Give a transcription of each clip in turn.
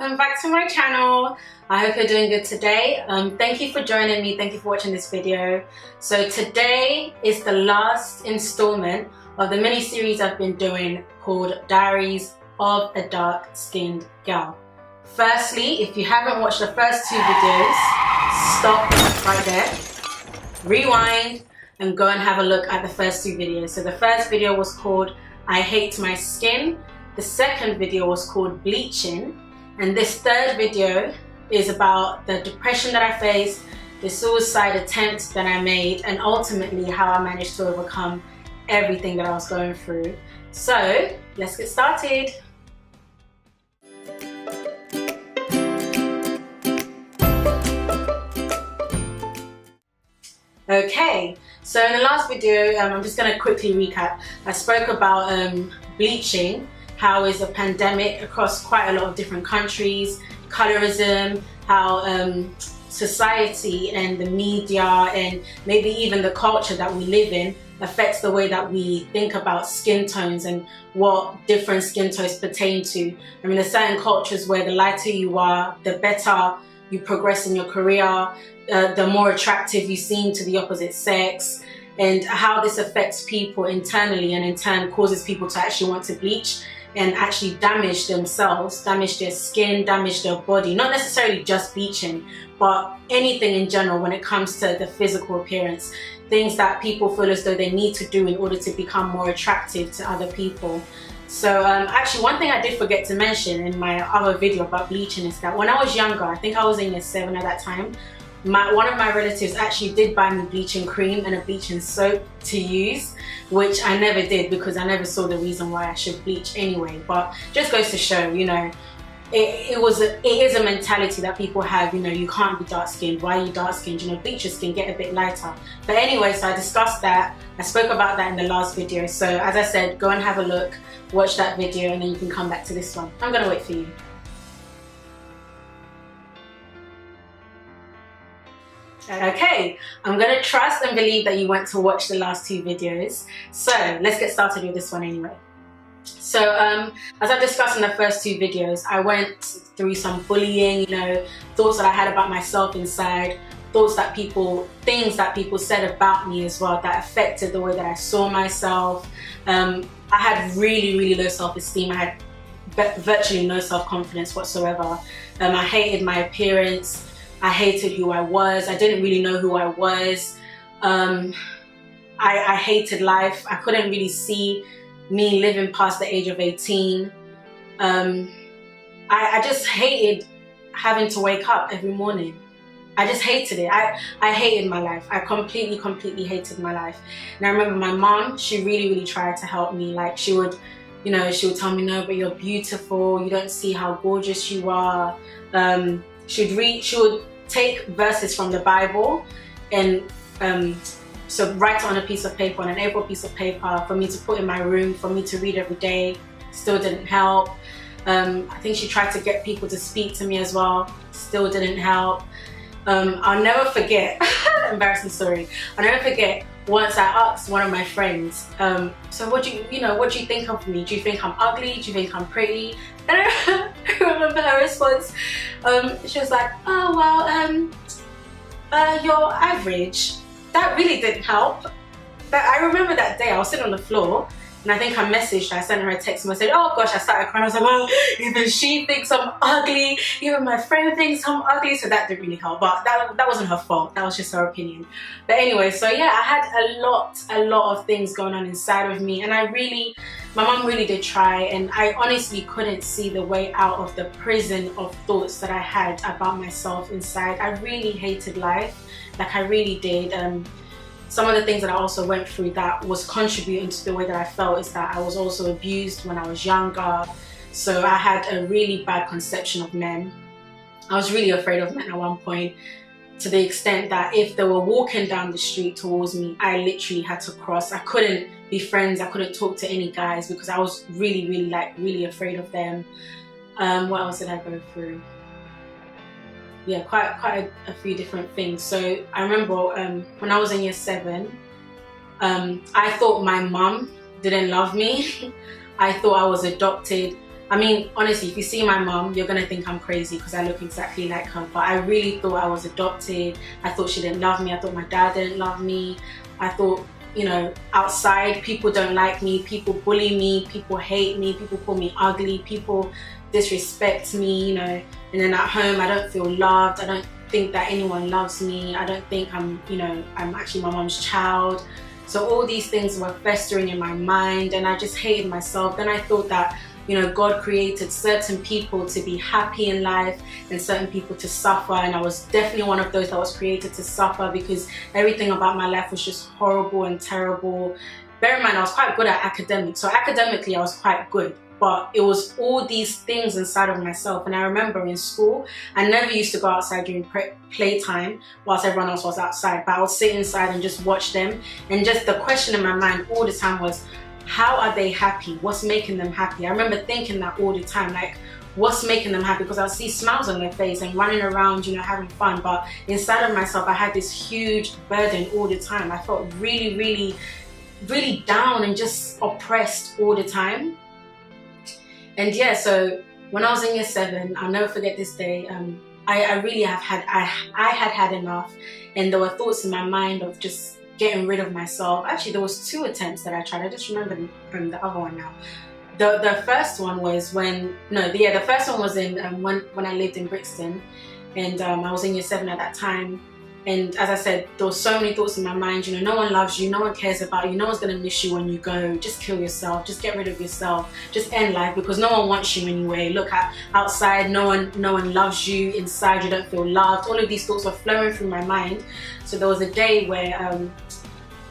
welcome back to my channel. I hope you're doing good today. Thank you for joining me. Thank you for watching this video. So today is the last installment of the mini series I've been doing called Diaries of a Dark-Skinned Girl. Firstly, if you haven't watched the first two videos, stop right there, rewind, and go and have a look at the first two videos. So the first video was called I Hate My Skin. The second video was called Bleaching. And this third video is about the depression that I faced, the suicide attempt that I made, and ultimately how I managed to overcome everything that I was going through. So let's get started. Okay, so in the last video, I'm just going to quickly recap. I spoke about bleaching, how it's a pandemic across quite a lot of different countries, colorism, how society and the media and maybe even the culture that we live in affects the way that we think about skin tones and what different skin tones pertain to. I mean, there's certain cultures where the lighter you are, the better you progress in your career, the more attractive you seem to the opposite sex, and how this affects people internally and in turn causes people to actually want to bleach and actually damage themselves, damage their skin, damage their body. Not necessarily just bleaching, but anything in general when it comes to the physical appearance. Things that people feel as though they need to do in order to become more attractive to other people. So actually one thing I did forget to mention in my other video about bleaching is that when I was younger, I think I was in year 7 at that time, one of my relatives actually did buy me bleaching cream and a bleaching soap to use, which I never did because I never saw the reason why I should bleach anyway. But just goes to show, you know, it is a mentality that people have, you know, you can't be dark skinned, why are you dark skinned, you know, bleach your skin, get a bit lighter. But anyway, so I discussed that, I spoke about that in the last video. So as I said, go and have a look, watch that video, and then you can come back to this one. I'm gonna wait for you. Okay, I'm gonna trust and believe that you went to watch the last two videos. So let's get started with this one anyway. So as I discussed in the first two videos, I went through some bullying, you know, thoughts that I had about myself inside, things that people said about me as well that affected the way that I saw myself. I had really low self-esteem. I had virtually no self-confidence whatsoever. I hated my appearance. I hated who I was. I didn't really know who I was. I hated life. I couldn't really see me living past the age of 18. I just hated having to wake up every morning. I just hated it. I hated my life. I completely hated my life. And I remember my mom, she really tried to help me. Like she would, you know, she would tell me, no, but you're beautiful. You don't see how gorgeous you are. She would take verses from the Bible and so write it on a piece of paper, on an A4 piece of paper for me to put in my room, for me to read every day. Still didn't help. I think she tried to get people to speak to me as well. Still didn't help. I'll never forget, embarrassing story. I'll never forget once I asked one of my friends, so what do you think of me? Do you think I'm ugly? Do you think I'm pretty? And I remember her response. She was like, oh well, you're average. That really didn't help. I remember that day I was sitting on the floor and I think I messaged her, I sent her a text and I said, oh gosh, I started crying. I was like, well, even she thinks I'm ugly, even my friend thinks I'm ugly. So that didn't really help, but that wasn't her fault. That was just her opinion. But anyway, so yeah, I had a lot of things going on inside of me, and my mom really did try, and I honestly couldn't see the way out of the prison of thoughts that I had about myself inside. I really hated life, like I really did. Some of the things that I also went through that was contributing to the way that I felt is that I was also abused when I was younger. So I had a really bad conception of men. I was really afraid of men at one point, to the extent that if they were walking down the street towards me, I literally had to cross. I couldn't be friends. I couldn't talk to any guys because I was really afraid of them. What else did I go through? Yeah, quite a few different things. So I remember when I was in year 7, I thought my mum didn't love me. I thought I was adopted. I mean, honestly, if you see my mom, you're gonna think I'm crazy because I look exactly like her. But I really thought I was adopted. I thought she didn't love me. I thought my dad didn't love me. I thought, you know, outside people don't like me, people bully me, people hate me, people call me ugly, people disrespect me, you know. And then at home, I don't feel loved. I don't think that anyone loves me. I don't think I'm, you know, I'm actually my mom's child. So all these things were festering in my mind, and I just hated myself. Then I thought that, you know, God created certain people to be happy in life and certain people to suffer, and I was definitely one of those that was created to suffer because everything about my life was just horrible and terrible. Bear in mind, I was quite good at academics, so academically I was quite good, but it was all these things inside of myself. And I remember in school, I never used to go outside during playtime whilst everyone else was outside, but I would sit inside and just watch them, and just the question in my mind all the time was, how are they happy? What's making them happy? I remember thinking that all the time, like, what's making them happy? Because I'll see smiles on their face and running around, you know, having fun. But inside of myself, I had this huge burden all the time. I felt really, really, really down and just oppressed all the time. And yeah, so when I was in year 7, I'll never forget this day. I really have had, I had enough. And there were thoughts in my mind of just getting rid of myself. Actually, there was 2 attempts that I tried. I just remember the other one now. The first one was the first one was in when I lived in Brixton, and I was in year 7 at that time. And as I said, there were so many thoughts in my mind. You know, no one loves you, no one cares about you, no one's gonna miss you when you go. Just kill yourself, just get rid of yourself, just end life because no one wants you anyway. Look outside, no one loves you. Inside, you don't feel loved. All of these thoughts were flowing through my mind. So there was a day where,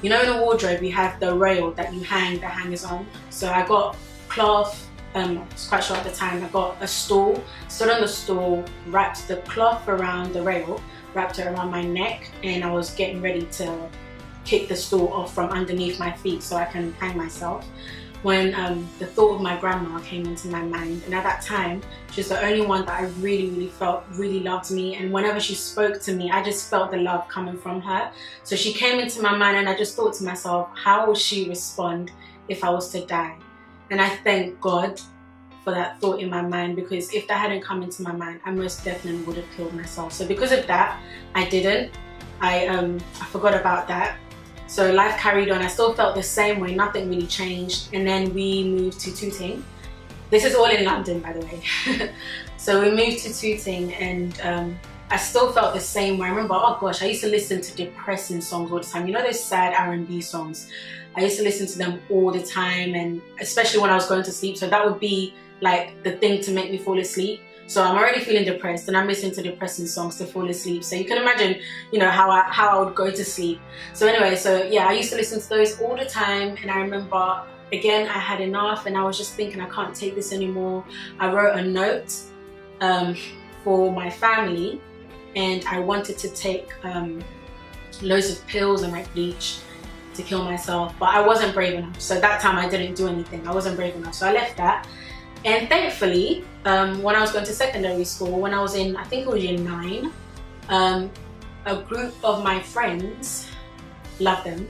you know, in a wardrobe you have the rail that you hang the hangers on. So I got cloth. I was quite short at the time. I got a stool, stood on the stool, wrapped the cloth around the rail, wrapped it around my neck, and I was getting ready to kick the stool off from underneath my feet so I can hang myself, when the thought of my grandma came into my mind. And at that time, she was the only one that I really, really felt really loved me, and whenever she spoke to me, I just felt the love coming from her. So she came into my mind, and I just thought to myself, how will she respond if I was to die? And I thank God for that thought in my mind, because if that hadn't come into my mind, I most definitely would have killed myself. So because of that, I didn't. I forgot about that. So life carried on. I still felt the same way, nothing really changed. And then we moved to Tooting. This is all in London, by the way. So we moved to Tooting, and I still felt the same way. I remember, oh gosh, I used to listen to depressing songs all the time. You know those sad R&B songs? I used to listen to them all the time, and especially when I was going to sleep. So that would be like the thing to make me fall asleep. So I'm already feeling depressed, and I'm listening to depressing songs to fall asleep. So you can imagine, you know, how I would go to sleep. So anyway, so yeah, I used to listen to those all the time, and I remember, again, I had enough, and I was just thinking, I can't take this anymore. I wrote a note for my family, and I wanted to take loads of pills and like bleach to kill myself, but I wasn't brave enough. So that time I didn't do anything. I wasn't brave enough, so I left that. And thankfully, when I was going to secondary school, when I was in, I think it was year 9, a group of my friends, love them,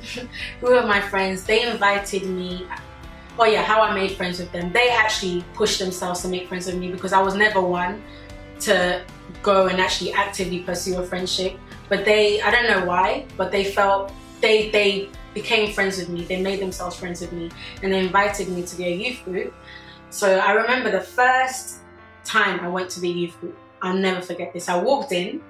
group of my friends, they invited me. Oh yeah, how I made friends with them. They actually pushed themselves to make friends with me, because I was never one to go and actually actively pursue a friendship. But they, I don't know why, but they felt, they became friends with me. They made themselves friends with me, and they invited me to their youth group. So I remember the first time I went to the youth group, I'll never forget this. I walked in,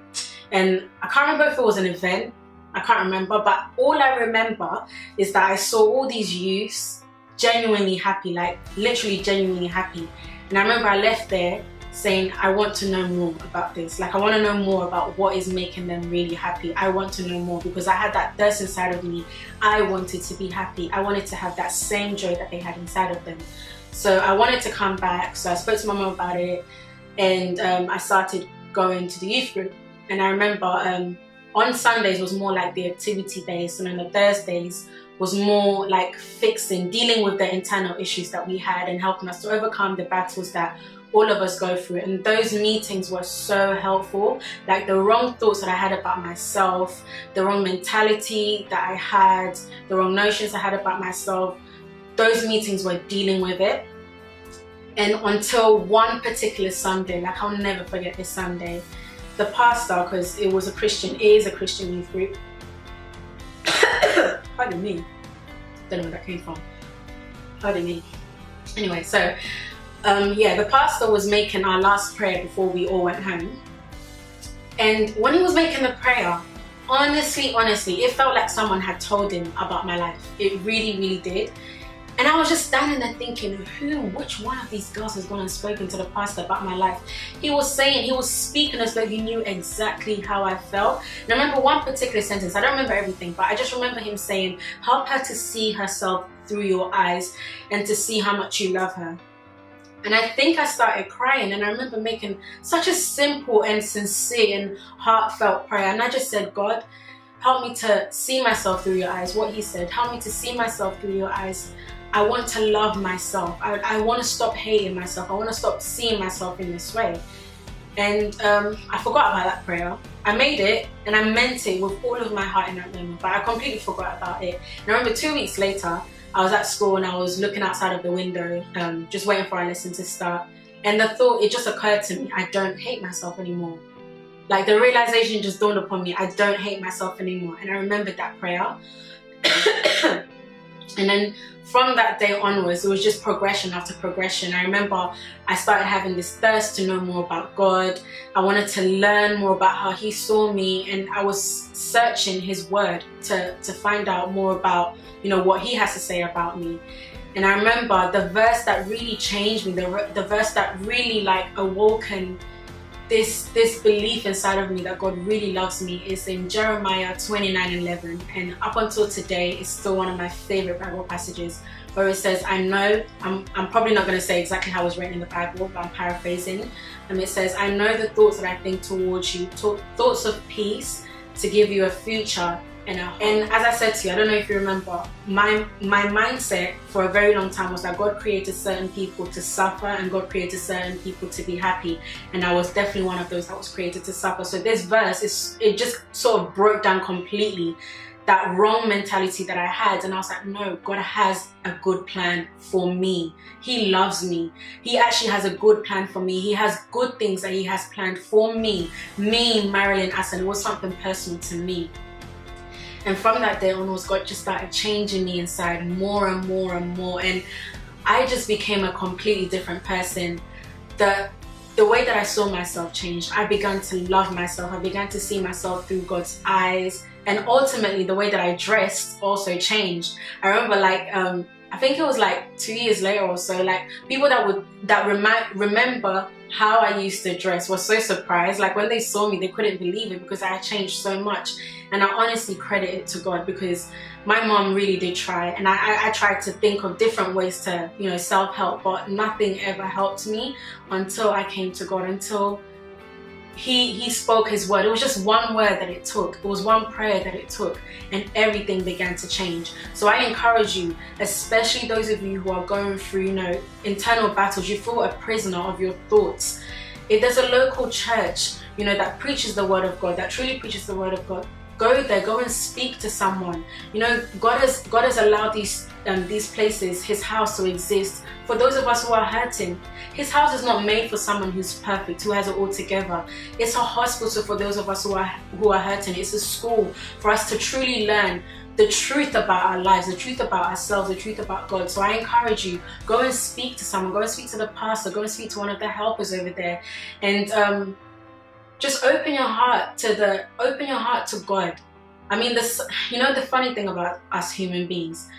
and I can't remember if it was an event, I can't remember, but all I remember is that I saw all these youths genuinely happy, like literally genuinely happy. And I remember I left there saying, I want to know more about this. Like, I want to know more about what is making them really happy. I want to know more, because I had that thirst inside of me. I wanted to be happy. I wanted to have that same joy that they had inside of them. So I wanted to come back. So I spoke to my mom about it, and I started going to the youth group. And I remember on Sundays was more like the activity based, and on the Thursdays was more like fixing, dealing with the internal issues that we had and helping us to overcome the battles that all of us go through. And those meetings were so helpful. Like, the wrong thoughts that I had about myself, the wrong mentality that I had, the wrong notions I had about myself, those meetings were dealing with it. And until one particular Sunday, like I'll never forget this Sunday, the pastor, because it is a Christian youth group. Pardon me. Don't know where that came from. Pardon me. Anyway, so yeah, the pastor was making our last prayer before we all went home. And when he was making the prayer, honestly, it felt like someone had told him about my life. It really, really did. And I was just standing there thinking, which one of these girls has gone and spoken to the pastor about my life? He was speaking as though he knew exactly how I felt. And I remember one particular sentence, I don't remember everything, but I just remember him saying, help her to see herself through your eyes and to see how much you love her. And I think I started crying, and I remember making such a simple and sincere and heartfelt prayer. And I just said, God, help me to see myself through your eyes. What he said, help me to see myself through your eyes. I want to love myself. I want to stop hating myself. I want to stop seeing myself in this way. And I forgot about that prayer. I made it and I meant it with all of my heart in that moment, but I completely forgot about it. And I remember 2 weeks later, I was at school and I was looking outside of the window, just waiting for our lesson to start. And the thought, it just occurred to me, I don't hate myself anymore. Like the realization just dawned upon me, I don't hate myself anymore. And I remembered that prayer. And then from that day onwards, it was just progression after progression. I remember I started having this thirst to know more about God. I wanted to learn more about how he saw me, and I was searching his word to find out more about, what he has to say about me. And I remember the verse that really changed me, the verse that really awoken this belief inside of me that God really loves me is in Jeremiah 29:11, and up until today it's still one of my favorite Bible passages, where it says, I'm probably not going to say exactly how it was written in the Bible, but I'm paraphrasing, and it says, I know the thoughts that I think towards you, thoughts of peace, to give you a future and a hope. And as I said to you, I don't know if you remember, my mindset for a very long time was that God created certain people to suffer and God created certain people to be happy, and I was definitely one of those that was created to suffer. So this verse, it just sort of broke down completely that wrong mentality that I had, and I was like, no, God has a good plan for me. He loves me. He actually has a good plan for me. He has good things that he has planned for me, Marilyn Aston. It was something personal to me. And from that day onwards, God just started changing me inside more and more and more, and I just became a completely different person. The way that I saw myself changed. I began to love myself. I began to see myself through God's eyes, and ultimately the way that I dressed also changed. I remember I think it was 2 years later or so, people that remember how I used to dress were so surprised. When they saw me, they couldn't believe it because I had changed so much. And I honestly credit it to God, because my mom really did try, and I tried to think of different ways to, self-help, but nothing ever helped me until I came to God, until He spoke his word. It was just one word that it took. It was one prayer that it took, and everything began to change. So I encourage you, especially those of you who are going through, internal battles, you feel a prisoner of your thoughts. If there's a local church, that preaches the word of God, that truly preaches the word of God, go there, go and speak to someone. God has allowed these places, his house, to exist for those of us who are hurting. His house is not made for someone who's perfect, who has it all together. It's a hospital for those of us who are hurting. It's a school for us to truly learn the truth about our lives, the truth about ourselves, the truth about God. So I encourage you, go and speak to someone, go and speak to the pastor, go and speak to one of the helpers over there, and just open your heart to God. I mean, the funny thing about us human beings,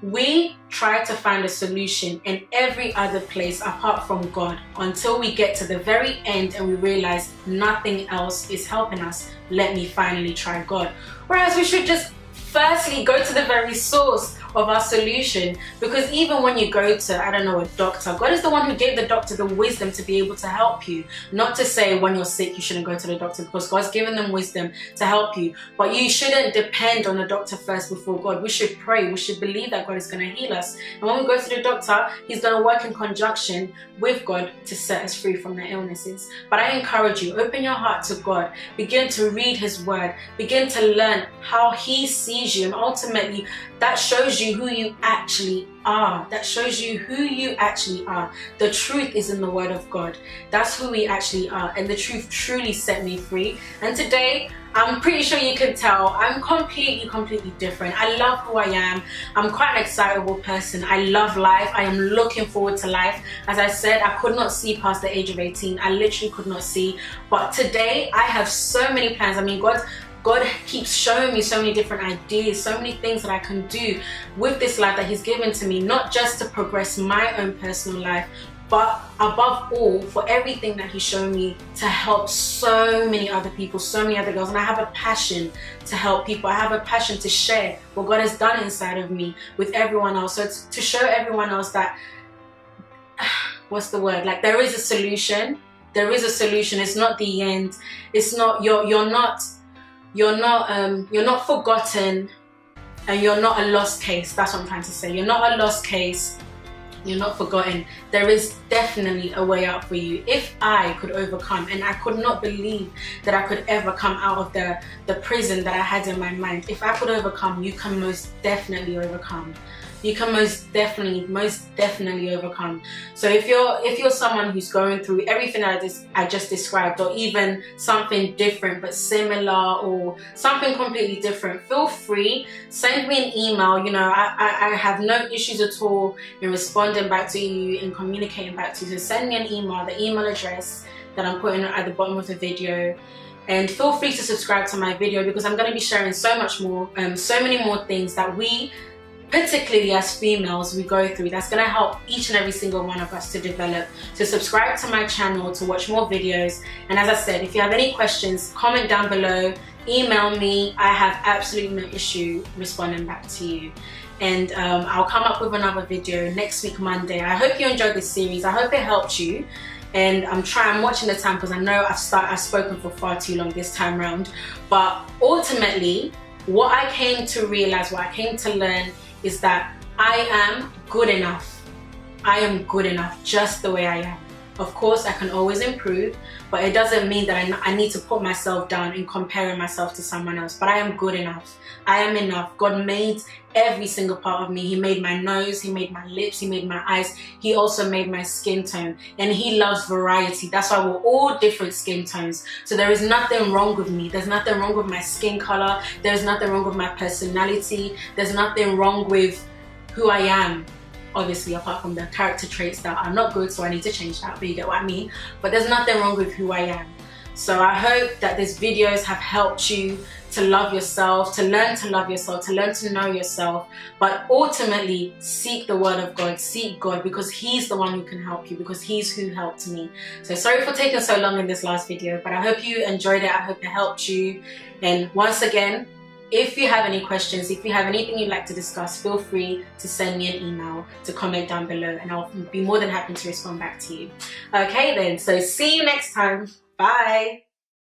we try to find a solution in every other place apart from God until we get to the very end and we realize nothing else is helping us. Let me finally try God. Whereas we should just firstly go to the very source of our solution, because even when you go to, a doctor, God is the one who gave the doctor the wisdom to be able to help you. Not to say when you're sick you shouldn't go to the doctor, because God's given them wisdom to help you, but you shouldn't depend on the doctor first before God. We should pray, we should believe that God is going to heal us, and when we go to the doctor, he's going to work in conjunction with God to set us free from the illnesses. But I encourage you, open your heart to God, begin to read his word, begin to learn how he sees you, and ultimately that shows you you who you actually are. That shows you who you actually are. The truth is in the Word of God. That's who we actually are, and the truth truly set me free. And today, I'm pretty sure you can tell, I'm completely different. I love who I am. I'm quite an excitable person. I love life. I am looking forward to life. As I said, I could not see past the age of 18. I literally could not see. But today, I have so many plans. I mean, God keeps showing me so many different ideas, so many things that I can do with this life that He's given to me, not just to progress my own personal life, but above all, for everything that He's shown me to help so many other people, so many other girls. And I have a passion to help people. I have a passion to share what God has done inside of me with everyone else. So it's to show everyone else that, what's the word? Like, there is a solution. There is a solution. It's not the end. It's not, you're not forgotten, and you're not a lost case. That's what I'm trying to say. You're not a lost case. You're not forgotten. There is definitely a way out for you. If I could overcome, and I could not believe that I could ever come out of the prison that I had in my mind. If I could overcome, you can most definitely overcome. You can most definitely overcome. So if you're someone who's going through everything that I just described, or even something different but similar, or something completely different, feel free, send me an email. You know, I have no issues at all in responding back to you, in communicating back to you. So send me an email, the email address that I'm putting at the bottom of the video. And feel free to subscribe to my video, because I'm going to be sharing so much more, so many more things that we, particularly as females, we go through, that's going to help each and every single one of us to develop. So subscribe to my channel to watch more videos. And as I said, if you have any questions, comment down below, email me. I have absolutely no issue responding back to you. And I'll come up with another video next week, Monday. I hope you enjoyed this series. I hope it helped you. And I'm watching the time, because I know I've spoken for far too long this time round. But ultimately, what I came to realize, what I came to learn, is that I am good enough. I am good enough just the way I am. Of course, I can always improve, but it doesn't mean that I need to put myself down in comparing myself to someone else. But I am good enough. I am enough. God made every single part of me. He made my nose, He made my lips, He made my eyes. He also made my skin tone. And He loves variety. That's why we're all different skin tones. So there is nothing wrong with me. There's nothing wrong with my skin color. There's nothing wrong with my personality. There's nothing wrong with who I am. Obviously, apart from the character traits that are not good, so I need to change that, but you get what I mean. But there's nothing wrong with who I am. So I hope that these videos have helped you to love yourself, to learn to love yourself, to learn to know yourself, but ultimately seek the Word of God, seek God, because He's the one who can help you, because He's who helped me. So sorry for taking so long in this last video, but I hope you enjoyed it. I hope it helped you. And once again, if you have any questions, if you have anything you'd like to discuss, feel free to send me an email, to comment down below, and I'll be more than happy to respond back to you. Okay then, so see you next time. Bye.